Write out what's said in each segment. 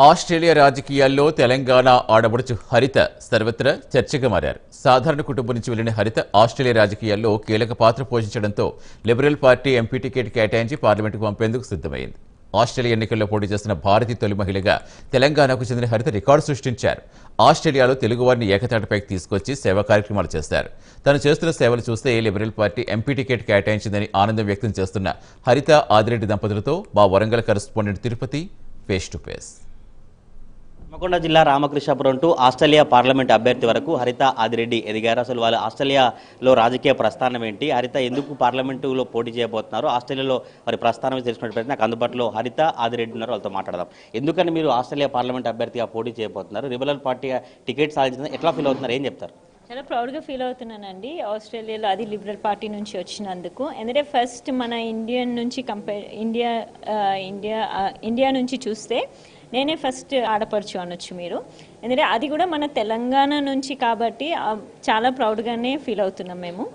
Australia రాజకీయాల్లో తెలంగాణ ఆడబడుచు హరిత సర్వత్రా చర్చగా మారారు. సాధారణ కుటుంబం నుంచి వెళ్లిన హరిత ఆస్ట్రేలియా రాజకీయాల్లో కీలక పాత్ర పోషించడంతో లిబరల్ పార్టీ ఎంపీ టికెట్ కేటాయించి పార్లమెంటుకు పంపేందుకు సిద్ధమైంది. ఆస్ట్రేలియా ఎన్నికల్లో పోటీ చేసిన భారతీయ తొలి మహిళగా తెలంగాణకు చెందిన హరిత రికార్డు సృష్టించారు. ఆస్ట్రేలియాలో తెలుగువారిని ఏకతాటిపైకి తీసుకొచ్చి సేవా కార్యక్రమాలు చేశారు. తను చేస్తున్న సేవలు చూస్తే లిబరల్ పార్టీ ఎంపీ టికెట్ కేటాయించిందని ఆనందం వ్యక్తం చేస్తున్న హరిత ఆదిరెడ్డి దంపతులతో మా Warangal correspondent Tirupati face to face. Hanamkonda జిల్లా రామకృష్ణాపురం టు ఆస్ట్రేలియా పార్లమెంట్ అభ్యర్థి వరకు హరిత ఆదిరెడ్డి ఎదిగారు. అసలు వాళ్ళు ఆస్ట్రేలియాలో రాజకీయ ప్రస్థానం ఏంటి, హరిత ఎందుకు పార్లమెంటులో పోటీ చేయబోతున్నారు, ఆస్ట్రేలియాలో వారి ప్రస్థానం తెలుసుకున్నట్టు నాకు అందుబాటులో హరిత ఆదిరెడ్డి ఉన్నారు. వాళ్ళతో మాట్లాడదాం. ఎందుకని మీరు ఆస్ట్రేలియా పార్లమెంట్ అభ్యర్థిగా పోటీ చేయబోతున్నారు, లిబరల్ పార్టీ టికెట్ సాధించిన ఎట్లా ఫీల్ అవుతున్నారు, ఏం చెప్తారు? చాలా ప్రౌడ్గా ఫీల్ అవుతున్నానండి ఆస్ట్రేలియాలో, అది లిబరల్ పార్టీ నుంచి వచ్చినందుకు. ఎందుకంటే ఫస్ట్ మన ఇండియన్ నుంచి ఇండియా నుంచి చూస్తే నేనే ఫస్ట్ ఆడపడుచు అనొచ్చు మీరు. ఎందుకంటే అది కూడా మన తెలంగాణ నుంచి కాబట్టి చాలా ప్రౌడ్గానే ఫీల్ అవుతున్నాం మేము.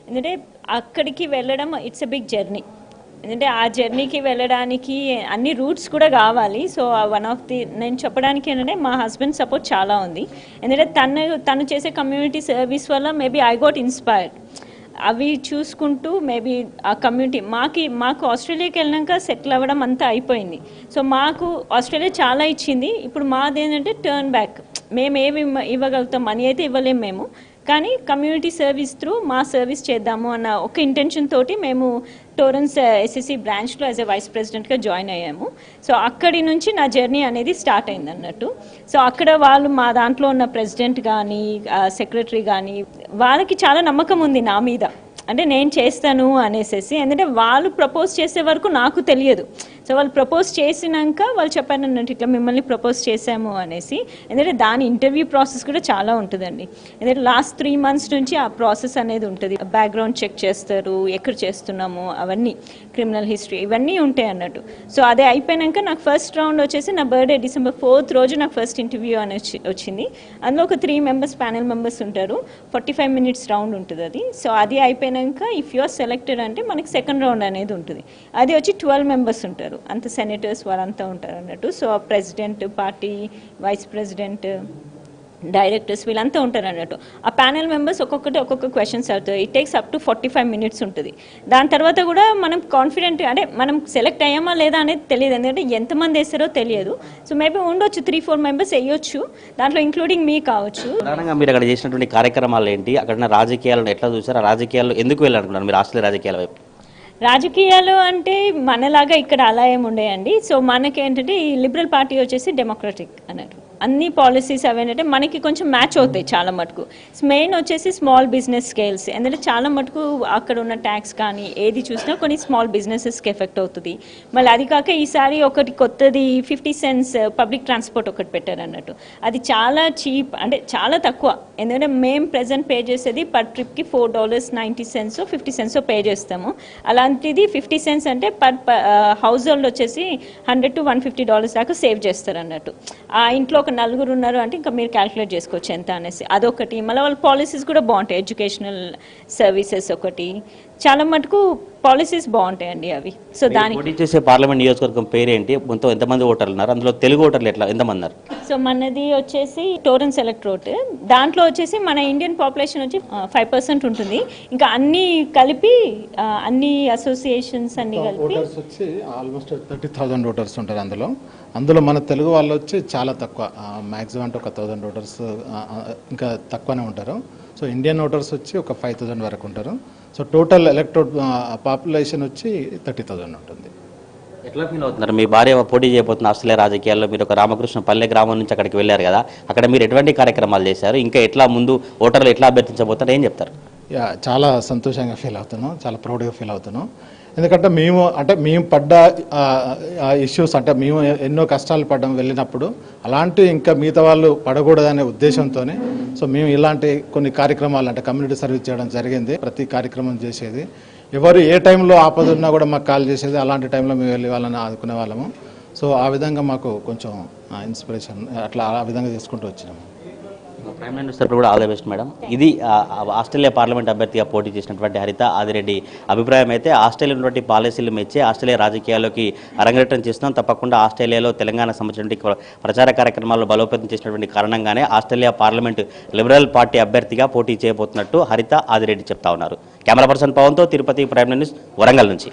ఎందుకంటే అక్కడికి వెళ్ళడం ఇట్స్ ఎ బిగ్ జర్నీ. ఎందుకంటే ఆ జర్నీకి వెళ్ళడానికి అన్ని రూట్స్ కూడా కావాలి. సో వన్ ఆఫ్ ది నేను చెప్పడానికి ఏంటంటే మా హస్బెండ్ సపోర్ట్ చాలా ఉంది. ఎందుకంటే తను చేసే కమ్యూనిటీ సర్వీస్ వల్ల మేబీ ఐ గోట్ ఇన్స్పైర్డ్. అవి చూసుకుంటూ మేబీ ఆ కమ్యూనిటీ మాకు ఆస్ట్రేలియాకి వెళ్ళినాక సెటిల్ అవ్వడం అంతా అయిపోయింది. సో మాకు ఆస్ట్రేలియా చాలా ఇచ్చింది. ఇప్పుడు మాది ఏంటంటే టర్న్ బ్యాక్. మేము ఏమి ఇవ్వగలుగుతాం, మనీ అయితే ఇవ్వలేము మేము, కానీ కమ్యూనిటీ సర్వీస్ త్రూ మా సర్వీస్ చేద్దాము అన్న ఒక ఇంటెన్షన్ తోటి మేము టోరెన్స్ ఎస్ఎస్సి బ్రాంచ్లో యాజ్ ఎ వైస్ ప్రెసిడెంట్గా జాయిన్ అయ్యాము. సో అక్కడి నుంచి నా జర్నీ అనేది స్టార్ట్ అయింది అన్నట్టు. సో అక్కడ వాళ్ళు మా దాంట్లో ఉన్న ప్రెసిడెంట్ కానీ సెక్రటరీ కానీ వాళ్ళకి చాలా నమ్మకం ఉంది నా మీద, అంటే నేను చేస్తాను అనేసి. ఎందుకంటే వాళ్ళు ప్రపోజ్ చేసే వరకు నాకు తెలియదు. సో వాళ్ళు ప్రపోజ్ చేసినాక వాళ్ళు చెప్పారు అన్నట్టు ఇట్లా మిమ్మల్ని ప్రపోజ్ చేశాము అనేసి. ఎందుకంటే దాని ఇంటర్వ్యూ ప్రాసెస్ కూడా చాలా ఉంటుందండి. ఎందుకంటే లాస్ట్ 3 months నుంచి ఆ ప్రాసెస్ అనేది ఉంటుంది. బ్యాక్గ్రౌండ్ చెక్ చేస్తారు, ఎక్కడ చేస్తున్నాము అవన్నీ, క్రిమినల్ హిస్టరీ ఇవన్నీ ఉంటాయి అన్నట్టు. సో అదే అయిపోయాక నాకు ఫస్ట్ రౌండ్ వచ్చేసి నా బర్త్డే December 4th రోజు నాకు ఫస్ట్ ఇంటర్వ్యూ అని వచ్చింది. అందులో ఒక 3 members ప్యానెల్ మెంబర్స్ ఉంటారు. 45 minutes రౌండ్ ఉంటుంది అది. సో అది అయిపోయినాక ఇఫ్ యూఆర్ సెలెక్టెడ్ అంటే మనకి సెకండ్ రౌండ్ అనేది ఉంటుంది. అది వచ్చి 12 members ఉంటారు, అంత సెనేటర్స్ వాళ్ళంతా ఉంటారు అన్నట్టు. So president, party vice president, directors వీళ్ళంతా ఉంటారు అన్నట్టు. ఆ ప్యానెల్ మెంబర్స్ ఒక్కొక్క క్వశ్చన్స్ అడుగుతారు. It takes up to 45 minutes ఉంటుంది. దాని తర్వాత కూడా మనం కాన్ఫిడెంట్, అంటే మనం సెలెక్ట్ అయ్యామా లేదా అనేది తెలియదు. ఎందుకంటే ఎంతమంది వేస్తారో తెలియదు. సో మేబీ ఉండొచ్చు 3-4 members వేయొచ్చు, దాంట్లో ఇంక్లూడింగ్ మీ కావచ్చు. ప్రధానంగా మీరు అక్కడ చేసినటువంటి కార్యక్రమాలు ఏంటి, అక్కడ రాజకీయాలను ఎట్లా చూసారు, ఆ రాజకీయాల్లో ఎందుకు వెళ్ళాలనుకున్నారు మీరు ఆస్ట్రేలియా రాజకీయాల వైపు? రాజకీయాలు అంటే మనలాగా ఇక్కడ అలా ఏమి ఉండేయండి. సో మనకేంటంటే ఈ లిబరల్ పార్టీ వచ్చేసి డెమోక్రటిక్ అన్నట్టు. అన్ని పాలసీస్ అవేంటంటే మనకి కొంచెం మ్యాచ్ అవుతాయి చాలా మటుకు. మెయిన్ వచ్చేసి స్మాల్ బిజినెస్ స్కేల్స్. ఎందుకంటే చాలా మటుకు అక్కడ ఉన్న ట్యాక్స్ కానీ ఏది చూసినా కొన్ని స్మాల్ బిజినెసెస్కి ఎఫెక్ట్ అవుతుంది. మళ్ళీ అది కాక ఈసారి ఒకటి కొత్తది 50 cents పబ్లిక్ ట్రాన్స్పోర్ట్ ఒకటి పెట్టారు అన్నట్టు. అది చాలా చీప్, అంటే చాలా తక్కువ. ఎందుకంటే మేము ప్రెజెంట్ పే చేసేది పర్ ట్రిప్కి $4.90 50 cents పే చేస్తాము. అలాంటిది 50 cents అంటే పర్ హౌస్ హోల్డ్ వచ్చేసి $100 to $150 దాకా సేవ్ చేస్తారు అన్నట్టు. ఆ ఇంట్లో ఒక 4 ఉన్నారు అంటే ఇంకా మీరు క్యాల్కులేట్ చేసుకోవచ్చు ఎంత అనేసి. అదొకటి. మళ్ళీ వాళ్ళ పాలసీస్ కూడా బాగుంటాయి. ఎడ్యుకేషనల్ సర్వీసెస్ ఒకటి, చాలా మటుకు పాలసీస్ బాగుంటాయండి అవి. సో దానికి పోటీ చేసే పార్లమెంట్ నియోజకవర్గం పేరేంటి, మొత్తం ఎంతమంది ఓటర్లు ఉన్నారు, అందులో తెలుగు ఓటర్లు ఎంతమంది ఉన్నారు? సో మనది వచ్చేసి టోరెన్స్ ఎలక్ట్రోట్. దాంట్లో వచ్చేసి మన ఇండియన్ పాపులేషన్ వచ్చి 5% ఉంటుంది. ఇంకా అన్ని కలిపి అన్ని అసోసియేషన్స్ అన్ని కలిపి వచ్చి ఆల్మోస్ట్ 30,000 ఓటర్స్ ఉంటారు. అందులో మన తెలుగు వాళ్ళు వచ్చి చాలా తక్కువ, మ్యాక్సిమం అంటే ఒక 1,000 ఓటర్స్ ఇంకా తక్కువనే ఉంటారు. సో ఇండియన్ ఓటర్స్ వచ్చి ఒక 5,000 వరకు ఉంటారు. సో టోటల్ ఎలక్టోడ్ పాపులేషన్ వచ్చి 30,000 ఉంటుంది. ఎట్లా ఫీల్ అవుతున్నారు? మీ భార్య పోటీ చేయబోతున్న ఆస్ట్రేలియా రాజకీయాల్లో మీరు ఒక రామకృష్ణ పల్లె గ్రామం నుంచి అక్కడికి వెళ్ళారు కదా, అక్కడ మీరు ఎటువంటి కార్యక్రమాలు చేశారు, ఇంకా ఎట్లా ముందు ఓటర్లు ఎట్లా అభ్యర్థించబోతారు, ఏం చెప్తారు? చాలా సంతోషంగా ఫీల్ అవుతున్నాం, చాలా ప్రౌడ్గా ఫీల్ అవుతున్నాం. ఎందుకంటే మేము పడ్డ ఇష్యూస్, అంటే మేము ఎన్నో కష్టాలు పడ్డాం వెళ్ళినప్పుడు, అలాంటి ఇంకా మిగతా వాళ్ళు పడకూడదనే ఉద్దేశంతో సో మేము ఇలాంటి కొన్ని కార్యక్రమాలు, అంటే కమ్యూనిటీ సర్వీస్ చేయడం జరిగింది. ప్రతి కార్యక్రమం చేసేది, ఎవరు ఏ టైంలో ఆపద ఉన్నా కూడా మాకు కాల్ చేసేది. అలాంటి టైంలో మేము వెళ్ళి వాళ్ళని ఆదుకునే వాళ్ళము. సో ఆ విధంగా మాకు కొంచెం ఇన్స్పిరేషన్, అట్లా ఆ విధంగా చేసుకుంటూ వచ్చినాము. ప్రైమ్ మినిస్టర్ కూడా ఆల్ ద బెస్ట్ మేడం. ఇది ఆస్ట్రేలియా పార్లమెంట్ అభ్యర్థిగా పోటీ చేసినటువంటి హరిత ఆదిరెడ్డి అభిప్రాయం అయితే ఆస్ట్రేలియా ఉన్నటువంటి పాలసీలు మెచ్చే ఆస్ట్రేలియా రాజకీయాల్లోకి అరంగేట్రం చేస్తున్నాం. తప్పకుండా ఆస్ట్రేలియాలో తెలంగాణ సంబంధించిన ప్రచార కార్యక్రమాలను బలోపేతం చేసినటువంటి కారణంగానే ఆస్ట్రేలియా పార్లమెంట్ లిబరల్ పార్టీ అభ్యర్థిగా పోటీ చేయబోతున్నట్టు హరిత ఆదిరెడ్డి చెప్తా ఉన్నారు. కెమెరా పర్సన్ పవన్తో తిరుపతి, ప్రైమ్ న్యూస్, వరంగల్ నుంచి.